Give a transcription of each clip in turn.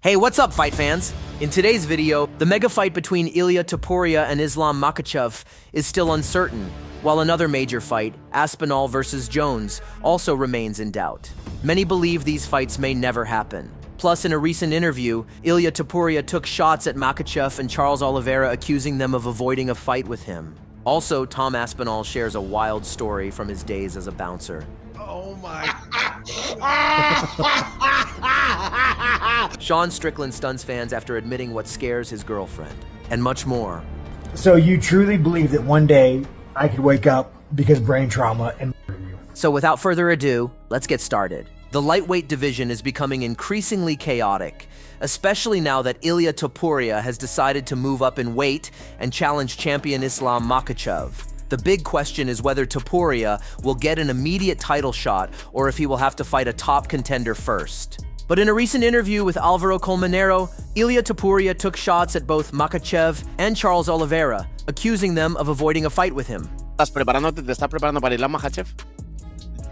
Hey, what's up, fight fans? In today's video, the mega fight between Ilia Topuria and Islam Makhachev is still uncertain, while another major fight, Aspinall versus Jones, also remains in doubt. Many believe these fights may never happen. Plus, in a recent interview, Ilia Topuria took shots at Makhachev and Charles Oliveira, accusing them of avoiding a fight with him. Also, Tom Aspinall shares a wild story from his days as a bouncer. Oh my. Sean Strickland stuns fans after admitting what scares his girlfriend, and much more. So you truly believe that one day I could wake up because brain trauma and murder you? So without further ado, let's get started. The lightweight division is becoming increasingly chaotic, especially now that Ilia Topuria has decided to move up in weight and challenge champion Islam Makhachev. The big question is whether Topuria will get an immediate title shot or if he will have to fight a top contender first. But in a recent interview with Alvaro Colmenero, Ilia Topuria took shots at both Makhachev and Charles Oliveira, accusing them of avoiding a fight with him. ¿Te estás preparando para Islam Makhachev?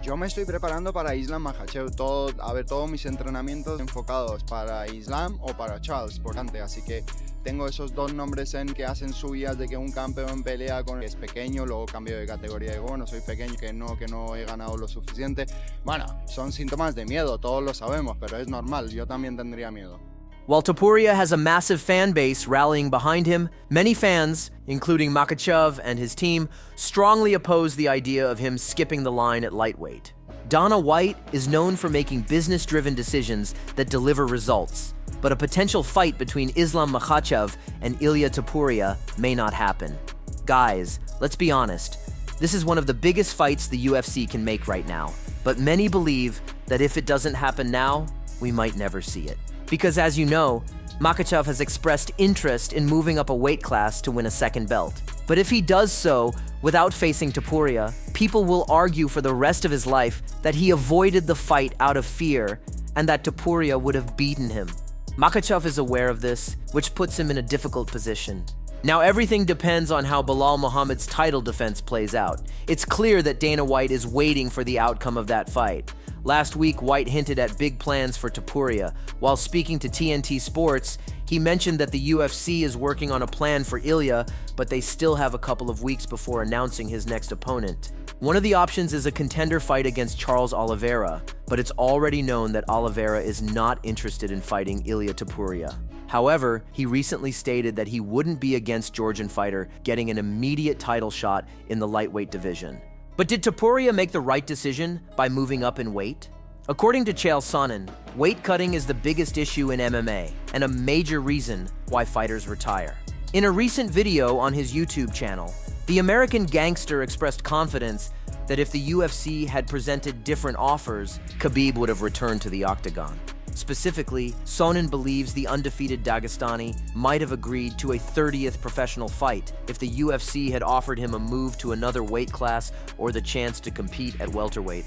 Yo me estoy preparando para Islam Makhachev, todos mis entrenamientos enfocados para Islam o para Charles, por tanto, así que tengo esos dos nombres en que hacen subidas de que un campeón pelea con el que es pequeño, luego cambio de categoría y digo, bueno, soy pequeño, que no he ganado lo suficiente. Bueno, son síntomas de miedo, todos lo sabemos, pero es normal, yo también tendría miedo. While Topuria has a massive fan base rallying behind him, many fans, including Makhachev and his team, strongly oppose the idea of him skipping the line at lightweight. Dana White is known for making business-driven decisions that deliver results, but a potential fight between Islam Makhachev and Ilia Topuria may not happen. Guys, let's be honest, this is one of the biggest fights the UFC can make right now, but many believe that if it doesn't happen now, we might never see it. Because as you know, Makhachev has expressed interest in moving up a weight class to win a second belt. But if he does so without facing Topuria, people will argue for the rest of his life that he avoided the fight out of fear and that Topuria would have beaten him. Makhachev is aware of this, which puts him in a difficult position. Now everything depends on how Belal Muhammad's title defense plays out. It's clear that Dana White is waiting for the outcome of that fight. Last week, White hinted at big plans for Topuria. While speaking to TNT Sports, he mentioned that the UFC is working on a plan for Ilia, but they still have a couple of weeks before announcing his next opponent. One of the options is a contender fight against Charles Oliveira, but it's already known that Oliveira is not interested in fighting Ilia Topuria. However, he recently stated that he wouldn't be against Georgian fighter getting an immediate title shot in the lightweight division. But did Topuria make the right decision by moving up in weight? According to Chael Sonnen, weight cutting is the biggest issue in MMA and a major reason why fighters retire. In a recent video on his YouTube channel, the American gangster expressed confidence that if the UFC had presented different offers, Khabib would have returned to the octagon. Specifically, Sonnen believes the undefeated Dagestani might have agreed to a 30th professional fight if the UFC had offered him a move to another weight class or the chance to compete at welterweight.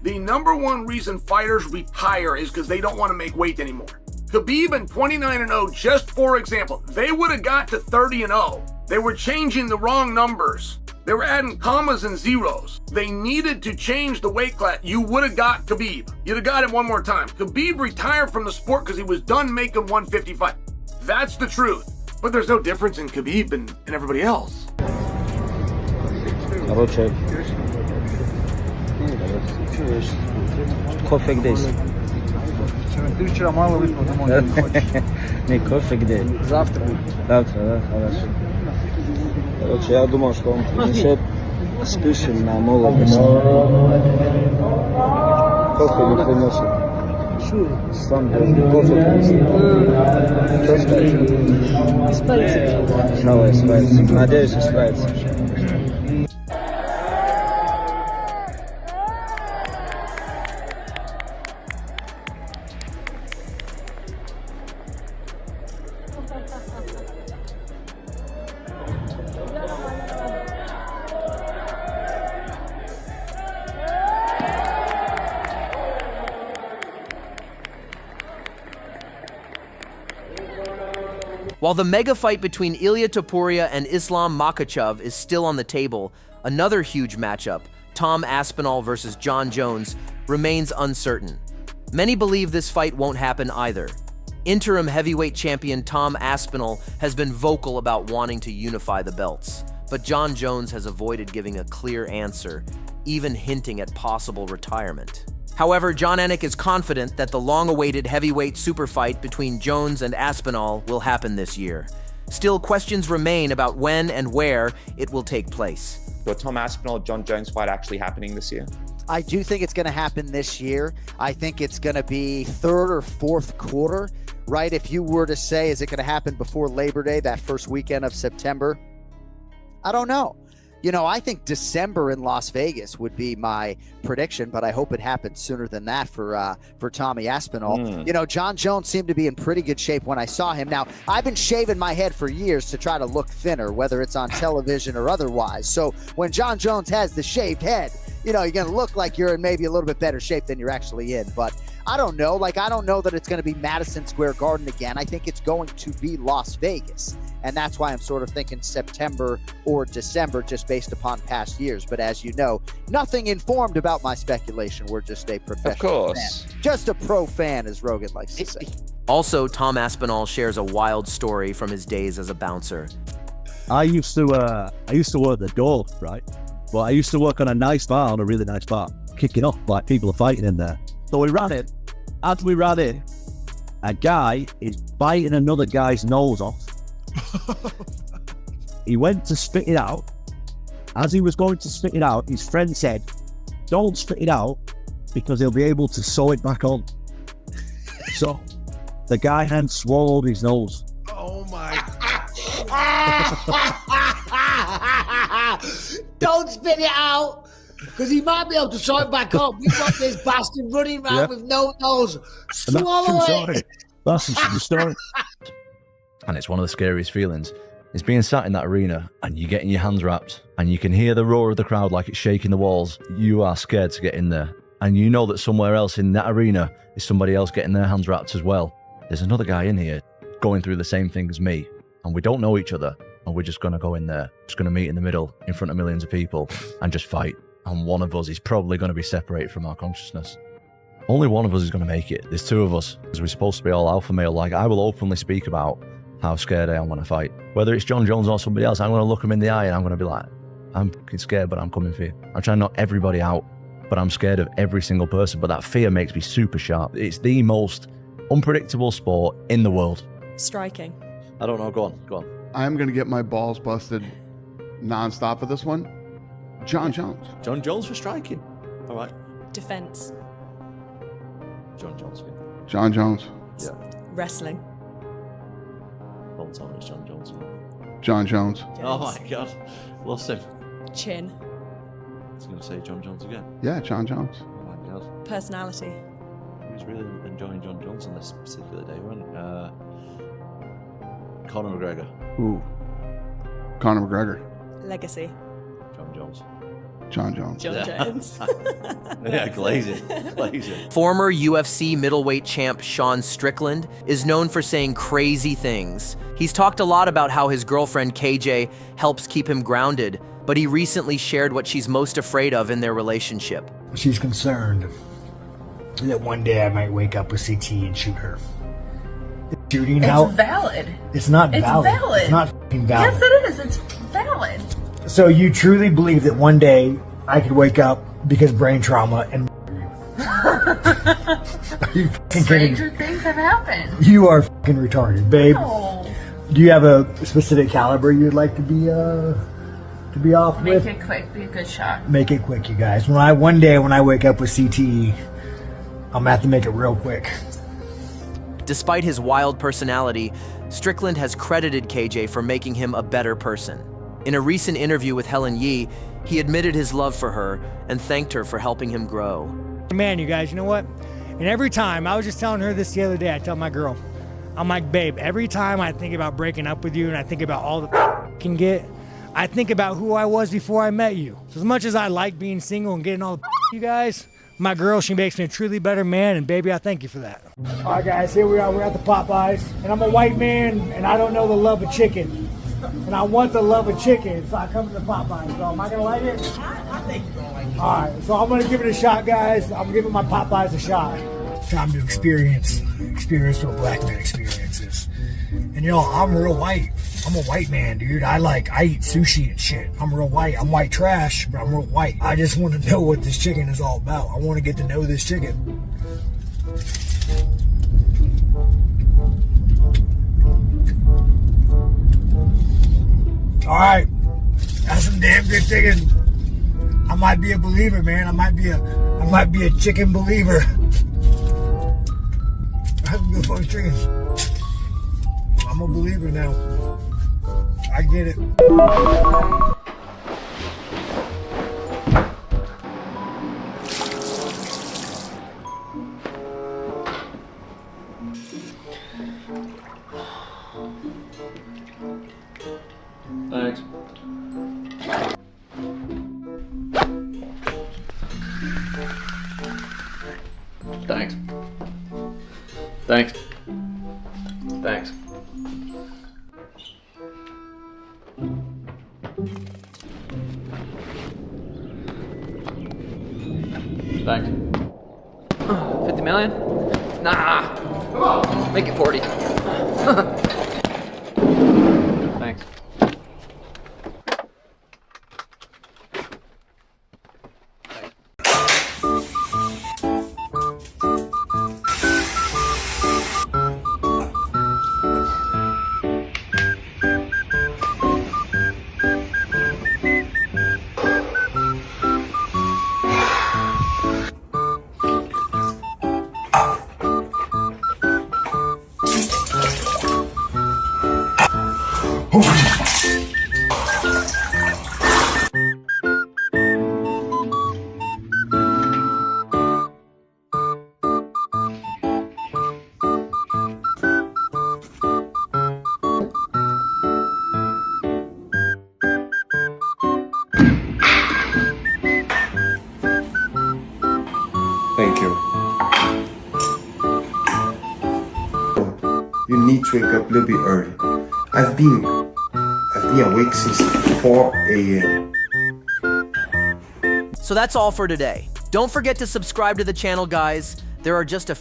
The number one reason fighters retire is because they don't want to make weight anymore. Khabib and 29-0, just for example, they would have got to 30-0. They were changing the wrong numbers. They were adding commas and zeros. They needed to change the weight class. You would have got Khabib. You'd have got him one more time. Khabib retired from the sport because he was done making 155. That's the truth. But there's no difference in Khabib and everybody else. Кофе где? Ты вчера мало выпил, думал, не хочешь. Не, кофе где? Завтра. Завтра, да, хорошо. Короче, я думал, что он принесет спешим на молодость. Кофе не приносит. Сам кофе принесет. Что сказать? Справится. Давай, справится. Надеюсь, справится. While the mega fight between Ilia Topuria and Islam Makhachev is still on the table, another huge matchup, Tom Aspinall versus Jon Jones, remains uncertain. Many believe this fight won't happen either. Interim heavyweight champion Tom Aspinall has been vocal about wanting to unify the belts, but Jon Jones has avoided giving a clear answer, even hinting at possible retirement. However, Jon Anik is confident that the long-awaited heavyweight super fight between Jones and Aspinall will happen this year. Still, questions remain about when and where it will take place. The Tom Aspinall-Jon Jones fight actually happening this year? I do think it's going to happen this year. I think it's going to be third or fourth quarter, right? If you were to say, is it going to happen before Labor Day, that first weekend of September? I don't know. You know, I think December in Las Vegas would be my prediction, but I hope it happens sooner than that for Tommy Aspinall. You know, Jon Jones seemed to be in pretty good shape when I saw him. Now, I've been shaving my head for years to try to look thinner, whether it's on television or otherwise. So when Jon Jones has the shaved head, you know, you're going to look like you're in maybe a little bit better shape than you're actually in. But I don't know. Like, I don't know that it's going to be Madison Square Garden again. I think it's going to be Las Vegas. And that's why I'm sort of thinking September or December, just based upon past years. But as you know, nothing informed about my speculation. We're just a professional fan. Just a pro fan, as Rogan likes to say. Also, Tom Aspinall shares a wild story from his days as a bouncer. I used to work the door, right? Well, I used to work on a nice bar, on a really nice bar, kicking off, like people are fighting in there. So we ran in. As we ran in, a guy is biting another guy's nose off. He went to spit it out. As he was going to spit it out, his friend said, "Don't spit it out because he'll be able to sew it back on." So the guy had swallowed his nose. Oh my. Don't spit it out, because he might be able to sew it back up. We've got this bastard running around with no nose. Swallow it. That's the true story. And it's one of the scariest feelings. It's being sat in that arena and you're getting your hands wrapped and you can hear the roar of the crowd like it's shaking the walls. You are scared to get in there. And you know that somewhere else in that arena is somebody else getting their hands wrapped as well. There's another guy in here going through the same thing as me. And we don't know each other. And we're just going to go in there. Just going to meet in the middle in front of millions of people and just fight. And one of us is probably going to be separated from our consciousness. Only one of us is going to make it. There's two of us. Because we're supposed to be all alpha male. Like, I will openly speak about how scared I am when I fight. Whether it's Jon Jones or somebody else, I'm going to look him in the eye and I'm going to be like, I'm fucking scared, but I'm coming for you. I'm trying to knock everybody out, but I'm scared of every single person. But that fear makes me super sharp. It's the most unpredictable sport in the world. Striking. I don't know. Go on. I'm going to get my balls busted nonstop for this one. Jon Jones. Jon Jones for striking. All right. Defense. Jon Jones. Jon Jones. Yeah. Wrestling. Don't tell me it's Jon Jones. Jon Jones. Yes. Oh my God. Lost him. Chin. I was going to say Jon Jones again. Yeah, Jon Jones. Oh my God. Personality. He was really enjoying Jon Jones on this particular day, wasn't he? Conor McGregor. Ooh. Conor McGregor. Legacy. Jon Jones. Jon Jones. Jon Jones. Yeah, glazing. Former UFC middleweight champ Sean Strickland is known for saying crazy things. He's talked a lot about how his girlfriend KJ helps keep him grounded, but he recently shared what she's most afraid of in their relationship. She's concerned that one day I might wake up with CT and shoot her. Shooting it's valid. It's not valid. It's valid. It's not fucking valid. Yes, it is. It's valid. So you truly believe that one day I could wake up because brain trauma and Are you fucking Stranger kidding? things have happened. You are fucking retarded, babe. No. Do you have a specific caliber you'd like to be off with? Make it quick. Be a good shot. Make it quick, you guys. One day when I wake up with CTE, I'm gonna have to make it real quick. Despite his wild personality, Strickland has credited KJ for making him a better person. In a recent interview with Helen Yee, he admitted his love for her and thanked her for helping him grow. Man, you guys, you know what? And every time, I was just telling her this the other day, I tell my girl, I'm like, babe, every time I think about breaking up with you and I think about all the I can get, I think about who I was before I met you. So as much as I like being single and getting all the you guys, my girl, she makes me a truly better man, and baby, I thank you for that. All right, guys, here we are. We're at the Popeyes, and I'm a white man, and I don't know the love of chicken. And I want the love of chicken, so I come to the Popeyes. So am I going to like it? I think you're going to like it. All right, so I'm going to give it a shot, guys. I'm giving my Popeyes a shot. Time to experience what black man experiences. And you know, I'm real white. I'm a white man, dude. I eat sushi and shit. I'm real white. I'm white trash, but I'm real white. I just want to know what this chicken is all about. I want to get to know this chicken. All right, that's some damn good chicken. I might be a believer, man. I might be a chicken believer. That's some good fucking chicken. I'm a believer now. I get it. Thanks. Thanks. Thanks. Thanks. Thanks. 50 million? Nah. Come on. Make it 40. Thanks. Thank you. You need to wake up a little bit early. I've been awake since 4 a.m. So that's all for today. Don't forget to subscribe to the channel, guys. There are just a